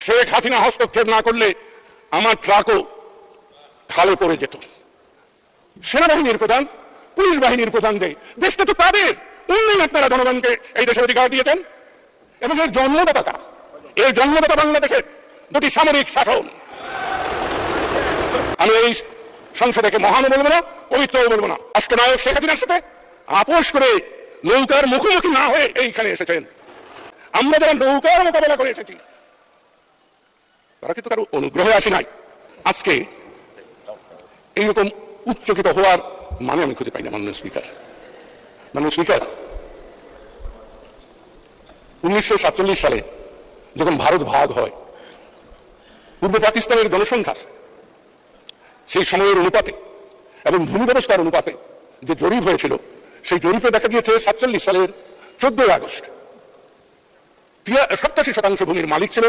শেখ হাসিনা হস্তক্ষেপ না করলে আমার ট্রাকও খালে পড়ে যেত। সেনাবাহিনীর প্রধান, পুলিশ বাহিনীর প্রধান, যে দেশটা তো তাদের, উন্নয়ন আপনারা জনগণকে এই দেশের অধিকার দিয়েছেন এবং এর জন্মদাতা কারা? এর জন্মদাতা বাংলাদেশের দুটি সামরিক শাসন। আমি এই সংসদকে মহানও বলবো না, পবিত্রও বলবো না। রাষ্ট্রনায়ক শেখ হাসিনার সাথে আপোষ করে নৌকার মুখোমুখি না হয়ে এইখানে এসেছেন। আমরা যারা নৌকার মোকাবেলা করে এসেছি তারা কিন্তু কারো অনুগ্রহে আসি নাই। আজকে এইরকম উচ্চকিত হওয়ার মানে আমি খুঁজে পাই না। মাননীয় স্পিকার, 1947 সালে যখন ভারত ভাগ হয়, পূর্ব পাকিস্তানের জনসংখ্যা সেই সময়ের অনুপাতে এবং ভূমি ব্যবস্থার অনুপাতে যে জরিপ হয়েছিল, সেই জরিপে দেখা গিয়েছে 47 সালের 14 আগস্ট 87% ভূমির মালিক ছিল